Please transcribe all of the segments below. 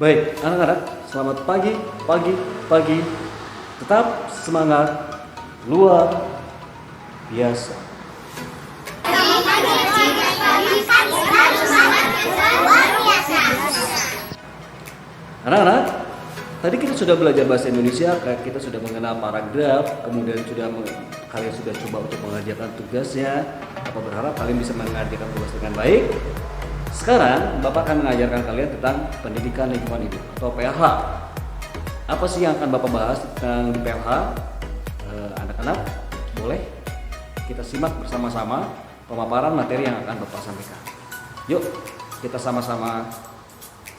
Baik, anak-anak, selamat pagi, pagi, pagi. Tetap semangat, luar biasa. Anak-anak, tadi kita sudah belajar bahasa Indonesia, kita sudah mengenal paragraf, kemudian kalian sudah coba untuk mengerjakan tugasnya. Apa berharap kalian bisa mengerjakan tugas dengan baik. Sekarang Bapak akan mengajarkan kalian tentang pendidikan lingkungan hidup atau PLH. Apa sih yang akan Bapak bahas tentang PLH? Anak-anak, boleh kita simak bersama-sama pemaparan materi yang akan Bapak sampaikan. Yuk, kita sama-sama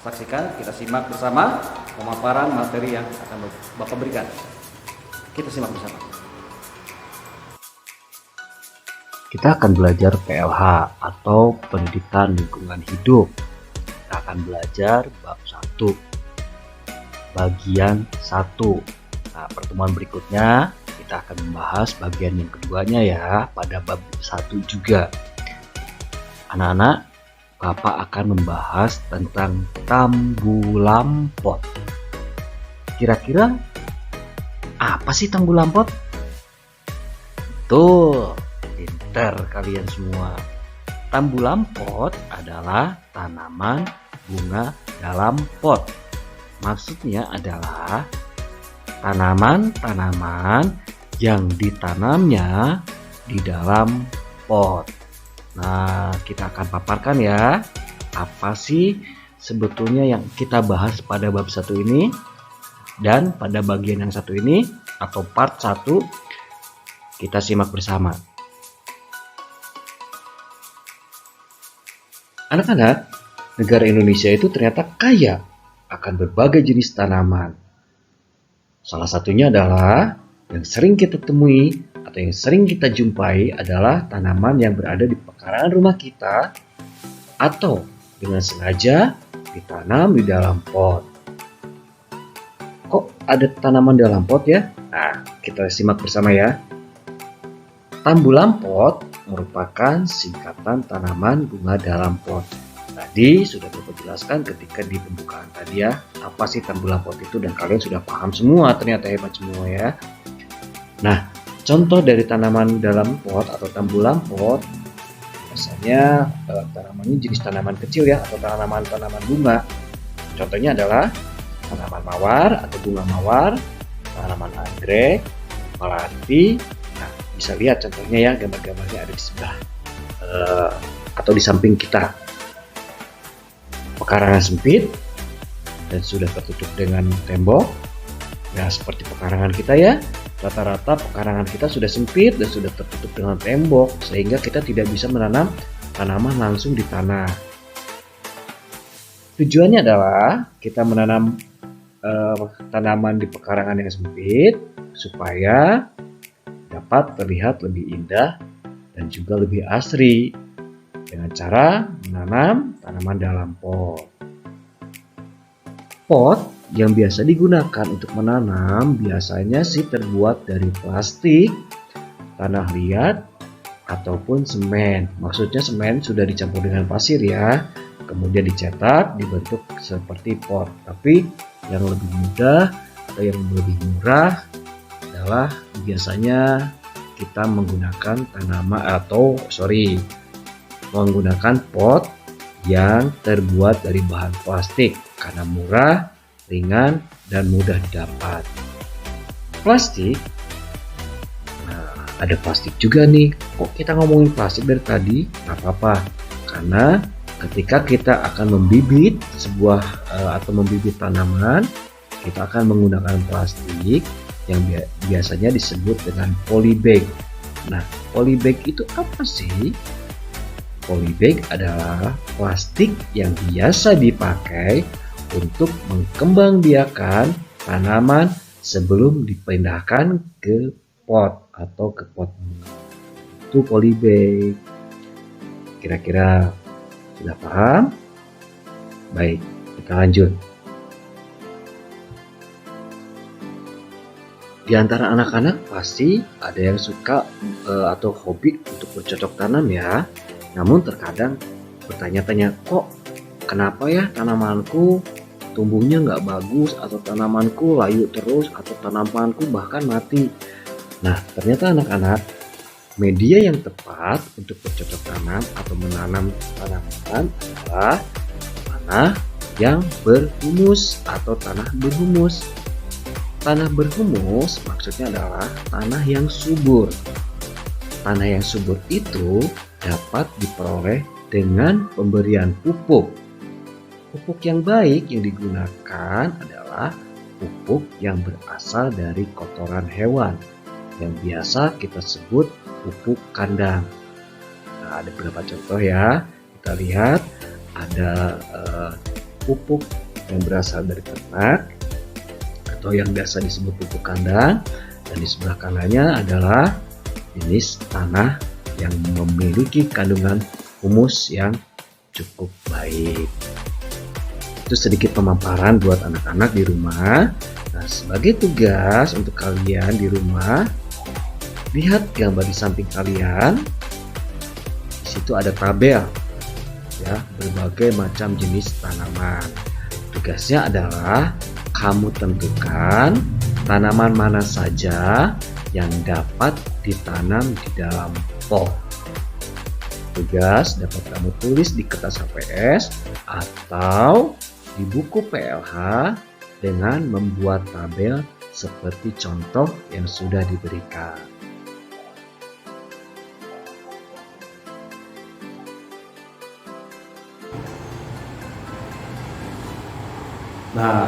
saksikan, kita simak bersama pemaparan materi yang akan Bapak berikan. Kita simak bersama. Kita akan belajar PLH atau Pendidikan Lingkungan Hidup. Kita akan belajar bab 1, bagian 1. Nah, pertemuan berikutnya kita akan membahas bagian yang keduanya ya, pada bab 1 juga. Anak-anak, Bapak akan membahas tentang tambulampot. Kira-kira apa sih tambulampot? Tuh, pintar kalian semua. Tambulampot adalah tanaman bunga dalam pot. Maksudnya adalah tanaman-tanaman yang ditanamnya di dalam pot. Nah, kita akan paparkan ya, apa sih sebetulnya yang kita bahas pada bab 1 ini. Dan pada bagian yang satu ini atau part 1 kita simak bersama. Anak-anak, negara Indonesia itu ternyata kaya akan berbagai jenis tanaman. Salah satunya adalah yang sering kita temui atau yang sering kita jumpai adalah tanaman yang berada di pekarangan rumah kita atau dengan sengaja ditanam di dalam pot. Kok ada tanaman dalam pot ya? Nah, kita simak bersama ya. Tambulampot merupakan singkatan tanaman bunga dalam pot. Tadi sudah Bapak jelaskan ketika di pembukaan tadi ya, apa sih tambulampot itu, dan kalian sudah paham semua, ternyata hebat semua ya. Nah, contoh dari tanaman dalam pot atau tambulampot, biasanya tanaman ini jenis tanaman kecil ya, atau tanaman-tanaman bunga. Contohnya adalah tanaman mawar atau bunga mawar, tanaman anggrek, melati. Nah, bisa lihat contohnya ya, gambar-gambarnya ada di sebelah atau di samping kita. Pekarangan sempit dan sudah tertutup dengan tembok. Ya, seperti pekarangan kita ya. Rata-rata pekarangan kita sudah sempit dan sudah tertutup dengan tembok, sehingga kita tidak bisa menanam tanaman langsung di tanah. Tujuannya adalah kita menanam tanaman di pekarangan yang sempit supaya dapat terlihat lebih indah dan juga lebih asri dengan cara menanam tanaman dalam pot. Pot yang biasa digunakan untuk menanam biasanya sih terbuat dari plastik, tanah liat, ataupun semen. Maksudnya semen sudah dicampur dengan pasir ya, kemudian dicetak dibentuk seperti pot. Tapi yang lebih mudah atau yang lebih murah adalah biasanya kita menggunakan menggunakan pot yang terbuat dari bahan plastik karena murah, ringan, dan mudah didapat. Plastik, nah ada plastik juga nih. Kok kita ngomongin plastik dari tadi? Gak apa-apa, karena ketika kita akan membibit membibit tanaman, kita akan menggunakan plastik yang biasanya disebut dengan polybag. Nah, polybag itu apa sih? Polybag adalah plastik yang biasa dipakai untuk mengembangbiakan tanaman sebelum dipindahkan ke pot atau ke pot bunga. Itu polybag. Kira-kira sudah paham? Baik, kita lanjut. Di antara anak-anak pasti ada yang suka atau hobi untuk bercocok tanam ya. Namun terkadang bertanya-tanya, kok kenapa ya tanamanku tumbuhnya nggak bagus, atau tanamanku layu terus, atau tanamanku bahkan mati. Nah, ternyata anak-anak, media yang tepat untuk bercocok tanam atau menanam tanaman adalah tanah yang berhumus atau tanah berhumus. Tanah berhumus maksudnya adalah tanah yang subur. Tanah yang subur itu dapat diperoleh dengan pemberian pupuk. Pupuk yang baik yang digunakan adalah pupuk yang berasal dari kotoran hewan, yang biasa kita sebut pupuk kandang. Nah, ada beberapa contoh ya. Kita lihat ada pupuk yang berasal dari ternak atau yang biasa disebut pupuk kandang, dan di sebelah kanannya adalah jenis tanah yang memiliki kandungan humus yang cukup baik. Itu sedikit pemaparan buat anak-anak di rumah. Nah, sebagai tugas untuk kalian di rumah, lihat gambar di samping kalian. Di situ ada tabel ya, berbagai macam jenis tanaman. Tugasnya adalah kamu tentukan tanaman mana saja yang dapat ditanam di dalam pot. Tugas dapat kamu tulis di kertas HPS atau di buku PLH dengan membuat tabel seperti contoh yang sudah diberikan. Nah,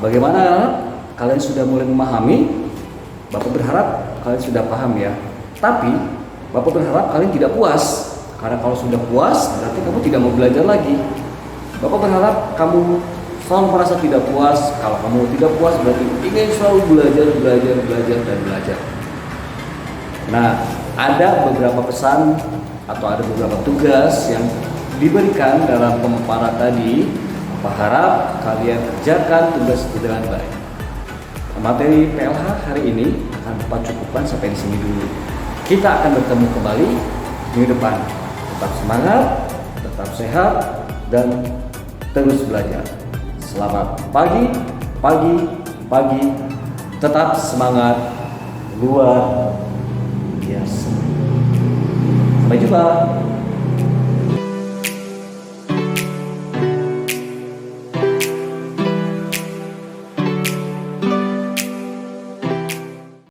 bagaimana kalian sudah mulai memahami? Bapak berharap kalian sudah paham ya. Tapi Bapak berharap kalian tidak puas, karena kalau sudah puas berarti kamu tidak mau belajar lagi. Bapak berharap kamu selalu merasa tidak puas. Kalau kamu tidak puas berarti ingin selalu belajar dan belajar. Nah, ada beberapa pesan atau ada beberapa tugas yang diberikan dalam pemaparan tadi. Bapak harap kalian kerjakan tugas itu dengan baik. Materi PLH hari ini akan Bapak cukupkan sampai di sini dulu. Kita akan bertemu kembali minggu depan. Tetap semangat, tetap sehat, dan terus belajar. Selamat pagi. Tetap semangat, luar biasa. Sampai jumpa.